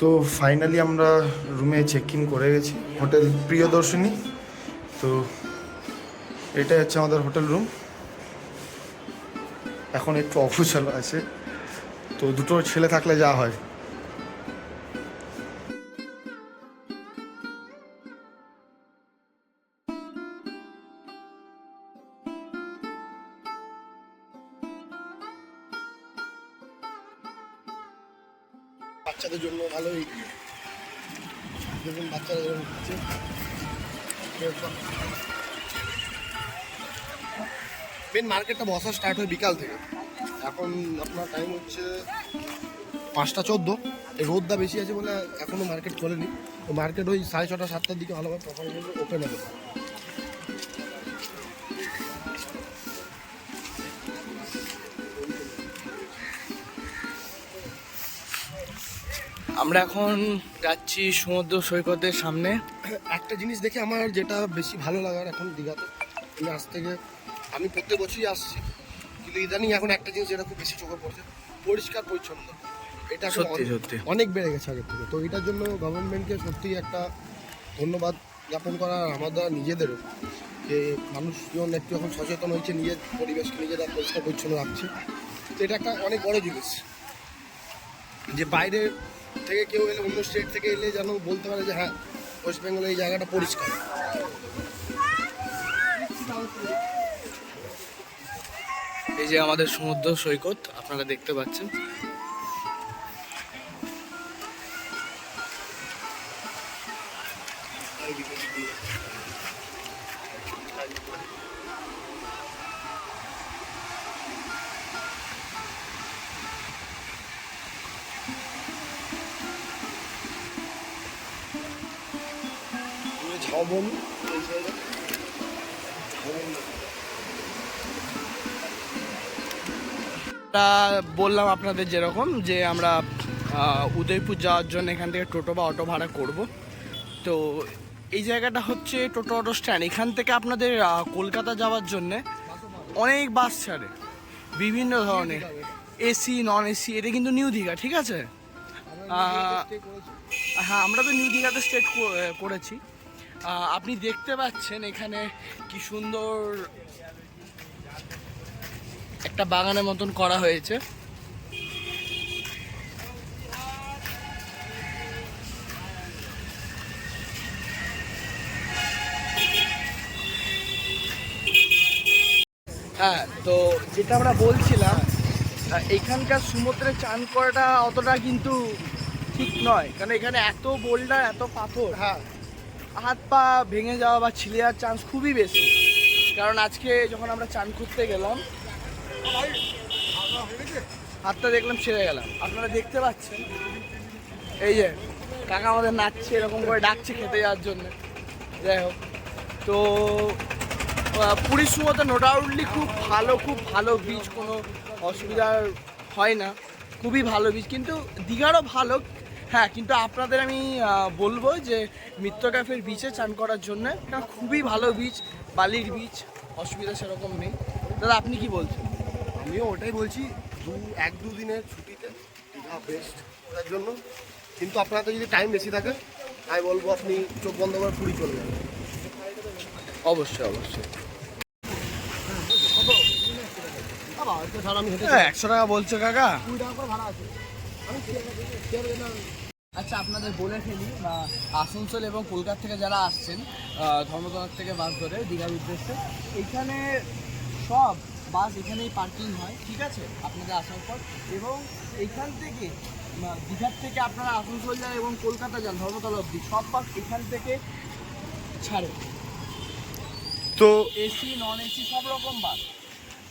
তো ফাইনালি আমরা রুমে চেক ইন করে গেছি, হোটেল প্রিয়দর্শিনী। তো এটাই হচ্ছে আমাদের হোটেল রুম। এখন একটু অফুচালো আছে, তো দুটো ছেলে থাকলে যা হয়। বাচ্চাদের জন্য ভালোই, দেখুন বাচ্চারা যেরকম খাচ্ছে। মেন মার্কেটটা বসা স্টার্ট হয় বিকাল থেকে। এখন আপনার টাইম হচ্ছে 5টা 14। এই রোদটা বেশি আছে বলে এখনও মার্কেট খোলেনি। তো মার্কেট ওই 6:30 7টার দিকে ভালোভাবে প্রপার ওপেন হবে। আমরা এখন যাচ্ছি সমুদ্র সৈকতের সামনে। একটা জিনিস দেখে আমার যেটা বেশি ভালো লাগার এখন দীঘাতে, আমি আজ থেকে, আমি প্রত্যেক বছরই আসছি, কিন্তু ইদানিং এখন একটা জিনিস যেটা খুব বেশি চোখে পড়ছে, পরিষ্কার পরিচ্ছন্ন। এটা সত্যি সত্যি অনেক বেড়ে গেছে আগের থেকে। তো এটার জন্য গভর্নমেন্টকে সত্যি একটা ধন্যবাদ জ্ঞাপন করা, আমাদের নিজেদেরও, যে মানুষজন একটু এখন সচেতন হয়েছে, নিজের পরিবেশকে নিজেরা পরিষ্কার পরিচ্ছন্ন রাখছে। তো এটা একটা অনেক বড় জিনিস, যে বাইরে থেকে কেউ এলে, অন্য স্টেট থেকে এলে যেন বলতে পারে যে হ্যাঁ, ওয়েস্ট বেঙ্গলে এই জায়গাটা পরিষ্কার। এই যে আমাদের সমুদ্র সৈকত আপনারা দেখতে পাচ্ছেন। ঝাউবন, বললাম আপনাদের যেরকম যে আমরা উদয়পুর যাওয়ার জন্য এখান থেকে টোটো বা অটো ভাড়া করব। তো এই জায়গাটা হচ্ছে টোটো অটো স্ট্যান্ড। এখান থেকে আপনাদের কলকাতা যাওয়ার জন্যে অনেক বাস ছাড়ে, বিভিন্ন ধরনের, এসি নন এসি। এটা কিন্তু নিউ দীঘা, ঠিক আছে? হ্যাঁ, আমরা তো নিউ দীঘাতে স্টে করেছি। আপনি দেখতে পাচ্ছেন এখানে কি সুন্দর একটা বাগানের মতন করা হয়েছে। হ্যাঁ, তো যেটা আমরা বলছিলাম, এখানকার সমুদ্রে চান করাটা অতটা কিন্তু ঠিক নয়, কারণ এখানে এত বোল্ডার, এত পাথর, হ্যাঁ, হাত পা ভেঙে যাওয়া বা ছিলে যাওয়ার চান্স খুবই বেশি। কারণ আজকে যখন আমরা চান করতে গেলাম, হাতটা দেখলাম ছেড়ে গেলাম। আপনারা দেখতে পাচ্ছেন এই যে কাকা আমাদের নাচছে, এরকম করে ডাকছে খেতে যাওয়ার জন্য। যাই হোক, তো পুরীর সমুদ্র নো ডাউটলি খুব ভালো বিচ, কোনো অসুবিধার হয় না, খুবই ভালো বিচ। কিন্তু দীঘারও ভালো, হ্যাঁ, কিন্তু আপনাদের আমি বলবো যে মিত্র ক্যাফের বিচে চান করার জন্য, কারণ খুবই ভালো বিচ, বালির বিচ, অসুবিধা সেরকম নেই। দাদা আপনি কি বলছেন? আমিও ওটাই বলছি, 1-2 দিনের ছুটিতে দীঘা বেস্ট ওটার জন্য। কিন্তু আপনাদের যদি টাইম বেশি থাকে, আমি বলবো আপনি চোখ বন্ধ করে পুরী চলে যাবেন। অবশ্যই অবশ্যই। 100 টাকা বলছো কাকা? আচ্ছা, আপনাদের বলে ফেলি, আসানসোল এবং কলকাতা থেকে যারা আসছেন ধর্মতলার থেকে বাস ধরে দীঘার উদ্দেশ্যে, এখানে সব বাস এখানেই পার্কিং হয়, ঠিক আছে, আপনাদের আসার পর। এবং এইখান থেকে দীঘার থেকে আপনারা আসানসোল যান এবং কলকাতা যান ধর্মতলা অবধি, সব বাস এখান থেকে ছাড়ে। তো এসি নন এসি সব রকম বাস।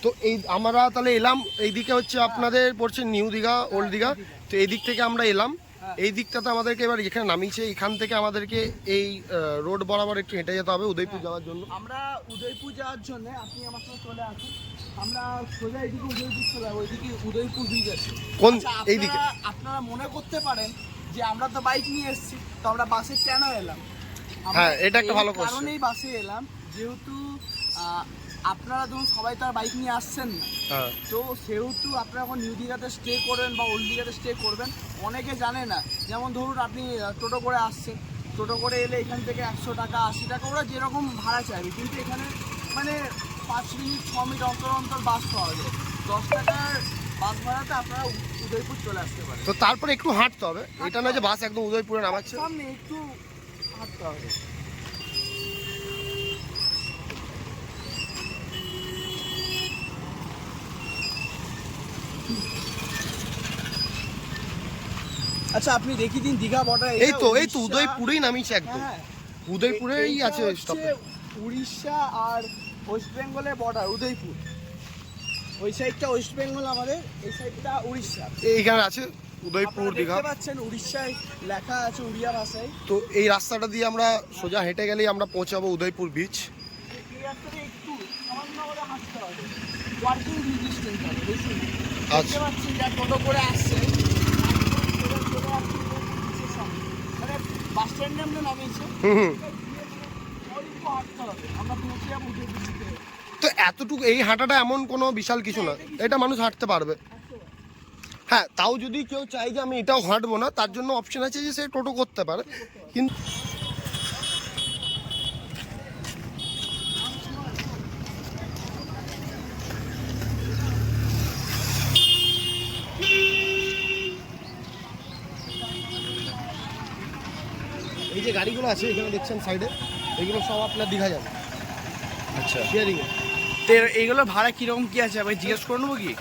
তো এই আমরা তাহলে এলাম, এইদিকে হচ্ছে আপনাদের পড়ছে নিউ দীঘা, ওল্ড দীঘা। তো এই দিক থেকে আমরা এলাম, এই দিকটাতে আমাদেরকে এবার এখানে নামিয়েছে। এখান থেকে আমাদেরকে এই রোড বরাবর একটু হেঁটে যেতে হবে উদয়পুর যাওয়ার জন্য। আমরা উদয়পুর যাওয়ার জন্য আপনি আমার সাথে চলে আসুন, আমরা সোজা এদিকে উদয়পুর চলে যাবো, ওইদিকে উদয়পুর ব্রিজ আছে। কোন আচ্ছা, এই দিকে? আপনারা মনে করতে পারেন যে আমরা তো বাইক নিয়ে এসেছি, তো আমরা বাসে কেন এলাম? হ্যাঁ, এটা একটা ভালো কোশ্চেন। কারণেই বাসে এলাম, যেহেতু আপনারা ধরুন সবাই তার বাইক নিয়ে আসছেন না, হ্যাঁ তো সেহেতু আপনারা এখন নিউ দীঘাতে স্টে করবেন বা ওল্ড দীঘাতে স্টে করবেন, অনেকে জানে না। যেমন ধরুন আপনি টোটো করে আসছেন, টোটো করে এলে এখান থেকে 100 টাকা 80 টাকা ওরা যেরকম ভাড়া চাইবে, কিন্তু এখানে মানে 5 মিনিট 6 মিনিট অন্তর অন্তর বাস পাওয়া যায়। 10 টাকার বাস ভাড়াতে আপনারা উদয়পুর চলে আসতে পারেন। তো তারপরে একটু হাঁটতে হবে, এটা নয় যে বাস একদম উদয়পুরে নামাচ্ছে। সামনে একটু হাঁটতে হবে। আচ্ছা আপনি দেখিয়ে দিন দীঘা বর্ডার। এই তো উদয়পুরেই নামিয়েছে একদম, হ্যাঁ উদয়পুরেই এটা আছে হচ্ছে স্টপে। উড়িষ্যা আর ওয়েস্ট বেঙ্গলের বর্ডার উদয়পুর। ওই সাইডটা ওয়েস্ট বেঙ্গল আমাদের, এই সাইডটা উড়িষ্যা। এইখানে আছে উদয়পুর আপনারা দীঘা। দেখতে পাচ্ছেন উড়িষ্যায় লেখা আছে উড়িয়া ভাষায়। তো এই রাস্তাটা দিয়ে আমরা সোজা হেঁটে গেলেই আমরা পৌঁছাবো উদয়পুর বিচ। এই রাস্তাটা একটু সামান্য করে হাঁটতে হবে, ওয়ার্কিং ডিস্টেন্স হবে বেশি না। দেখতে আচ্ছা। পাচ্ছেন যা টোটো করে আসছে মানে বাস স্ট্যান্ডে আমরা নামিয়েছে, হুম। অল্প হাঁটতে হবে, আমরা পৌঁছে যাবো উদয়পুর থেকে। তো এতটুকু এই হাঁটাটা এমন কোনো বিশাল কিছু না, এটা মানুষ হাঁটতে পারবে। হ্যাঁ, তাও যদি কেউ চাই যে আমি এটাও হাঁটবো না, তার জন্য অপশন আছে যে সে টোটো করতে পারে। কিন্তু এই যে গাড়িগুলো আছে এখানে দেখছেন সাইডে, এগুলো সব আপনার দীঘা যাবে। আচ্ছা, শেয়ারিং এ। তো এইগুলো ভাড়া কিরকম কি আছে ভাই জিজ্ঞেস করে নেবো কি?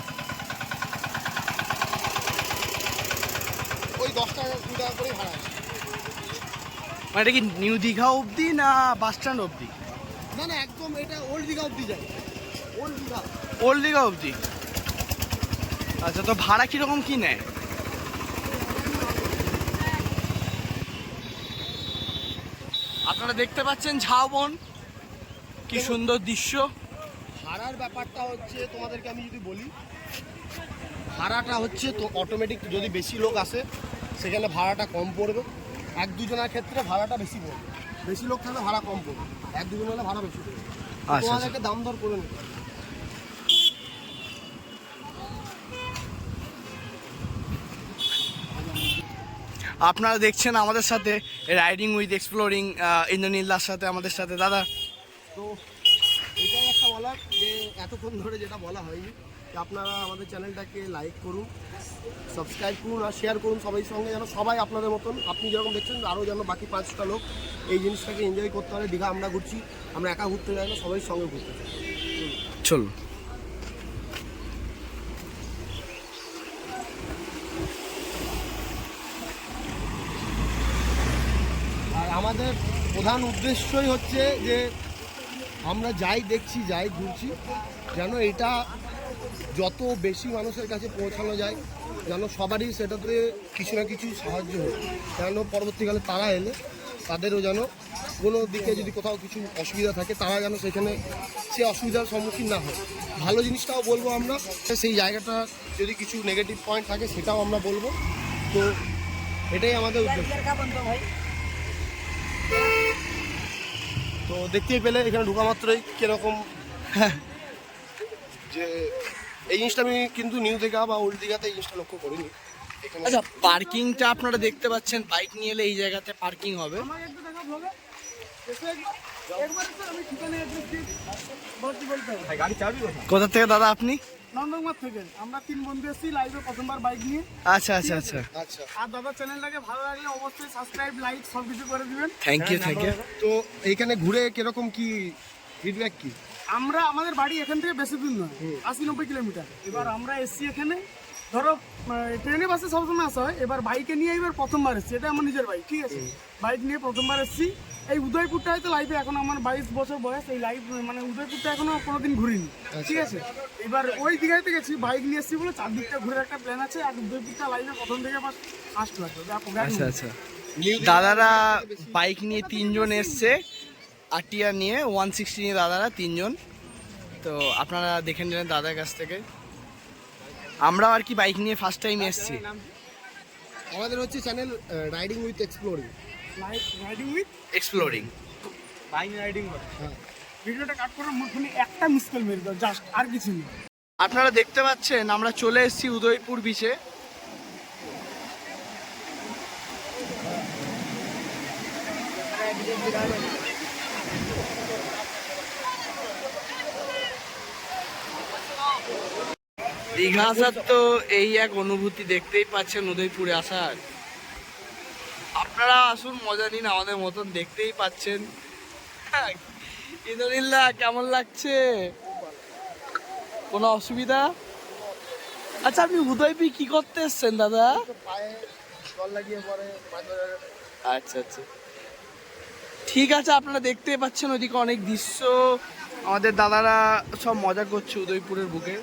ওই 10 টাকা 2 টাকা করে ভাড়া আছে। মানে এটা কি নিউ দীঘা অবধি না বাস স্ট্যান্ড অবধি? না না, একদম এটা ওল্ড দীঘা অবধি যায়, ওল্ড দীঘা। ওল্ড দীঘা অবধি। আচ্ছা, তো ভাড়া কিরকম কি নেয়? আপনারা দেখতে পাচ্ছেন ঝাউবন, কি সুন্দর দৃশ্য। ভাড়ার ব্যাপারটা হচ্ছে তোমাদেরকে আমি যদি বলি, ভাড়াটা হচ্ছে তো অটোমেটিক, যদি বেশি লোক আসে সেখানে ভাড়াটা কম পড়বে, 1-2 জনের ক্ষেত্রে ভাড়াটা বেশি পড়বে। বেশি লোক থাকলে ভাড়া কম পড়বে, 1-2 জন হলে ভাড়া বেশি পড়বে। আচ্ছা। তোমাদেরকে দাম দর করে নিতে হবে। আপনারা দেখছেন আমাদের সাথে রাইডিং উইথ এক্সপ্লোরিং ইন্দ্রনীলদার সাথে, আমাদের সাথে দাদা। তো এটাই একটা বলার যে এতক্ষণ ধরে যেটা বলা হয়নি, যে আপনারা আমাদের চ্যানেলটাকে লাইক করুন, সাবস্ক্রাইব করুন আর শেয়ার করুন সবাই সঙ্গে, যেন সবাই আপনাদের মতন, আপনি যেরকম দেখছেন আরও যেন বাকি 5টা লোক এই জিনিসটাকে এনজয় করতে পারে। দীঘা আমরা ঘুরছি, আমরা একা ঘুরতে যাই না, সবাই সঙ্গে ঘুরতে চাই। চলুন। আর আমাদের প্রধান উদ্দেশ্যই হচ্ছে যে আমরা যাই দেখছি, যাই ঘুরছি, যেন এটা যত বেশি মানুষের কাছে পৌঁছানো যায়, যেন সবারই সেটাতে কিছু না কিছু সাহায্য হয়, যেন পরবর্তীকালে তারা এলে তাদেরও যেন কোনো দিকে যদি কোথাও কিছু অসুবিধা থাকে, তারা যেন সেখানে সে অসুবিধার সম্মুখীন না হয়। ভালো জিনিসটাও বলবো আমরা, সেই জায়গাটা যদি কিছু নেগেটিভ পয়েন্ট থাকে সেটাও আমরা বলবো। তো এটাই আমাদের উদ্দেশ্য। তো দেখতেই পেলে এখানে ঢোকা মাত্রই কিরকম, যে এই জিনিসটা আমি কিন্তু নিউ দীঘা বা ওল্ড দীঘাতে এই জিনিসটা লক্ষ্য করিনি এখানে। আচ্ছা, পার্কিংটা আপনারা দেখতে পাচ্ছেন, বাইক নিয়ে এলে এই জায়গাতে পার্কিং হবে। কোথা থেকে দাদা আপনি? নন্দকুমার থেকে। আমরা 3 বন্ধু এসেছি লাইভে প্রথমবার বাইক নিয়ে। আচ্ছা আচ্ছা আচ্ছা, আচ্ছা, আর দাদার চ্যানেলটাকে ভালো লাগলে অবশ্যই সাবস্ক্রাইব, লাইক সব কিছু করে দিবেন। Thank you thank you. তো এইখানে ঘুরে কিরকম কি ফিডব্যাক কি? আমাদের বাড়ি এখান থেকে বেশি দূর নয়, 80-90 কিলোমিটার। এবার আমরা এসছি এখানে, ধরো ট্রেনে বাসে সবসময় আসা হয়, এবার বাইকে নিয়ে এবার প্রথমবার এসছি। এটা আমার নিজের বাইক, ঠিক আছে। বাইক নিয়ে প্রথমবার এসছি। এই উদয়পুরটা হয়তো লাইফে এখন আমার 22 বছর বয়স, এই লাইফ মানে উদয়পুরটা এখনো কোনোদিন ঘুরিনি, ঠিক আছে। এবার ওই দিঘাতে গেছি, বাইক নিয়ে এসছি বলে চারদিকটা ঘুরে একটা প্ল্যান আছে। আর উদয়পুরটা লাইফে প্রথম থেকে ফার্স্ট লাগবে। আচ্ছা আচ্ছা, দাদারা বাইক নিয়ে 3 জন এসছে, আটিয়া নিয়ে 160 নিয়ে দাদারা 3 জন। তো আপনারা দেখে নিলেন দাদার কাছ থেকে। আমরাও আর কি বাইক নিয়ে ফার্স্ট টাইম এসছি। আমাদের হচ্ছে channel riding with exploring. Riding with exploring, bike riding করে। হ্যাঁ, ভিডিওটা কাট করার মধ্যে একটা মিস কল মেরে দাও, জাস্ট, আর কিছু নেই। আপনারা দেখতে পাচ্ছেন আমরা চলে এসেছি উদয়পুর বিচে। দীঘা আসার তো এই এক অনুভূতি, দেখতেই পাচ্ছেন উদয়পুরে আসার। আপনারা আসুন, মজা নিন আমাদের মতন, দেখতেই পাচ্ছেন। ইন্দুলিল্লাহ, কেমন লাগছে? কোনো অসুবিধা? আচ্ছা, আপনি উদয়পুর কি করতে এসছেন দাদা? পায়ে জল লাগিয়ে পরে আচ্ছা আচ্ছা, ঠিক আছে। আপনারা দেখতেই পাচ্ছেন ওইদিকে অনেক দৃশ্য, আমাদের দাদারা সব মজা করছে উদয়পুরের বুকে।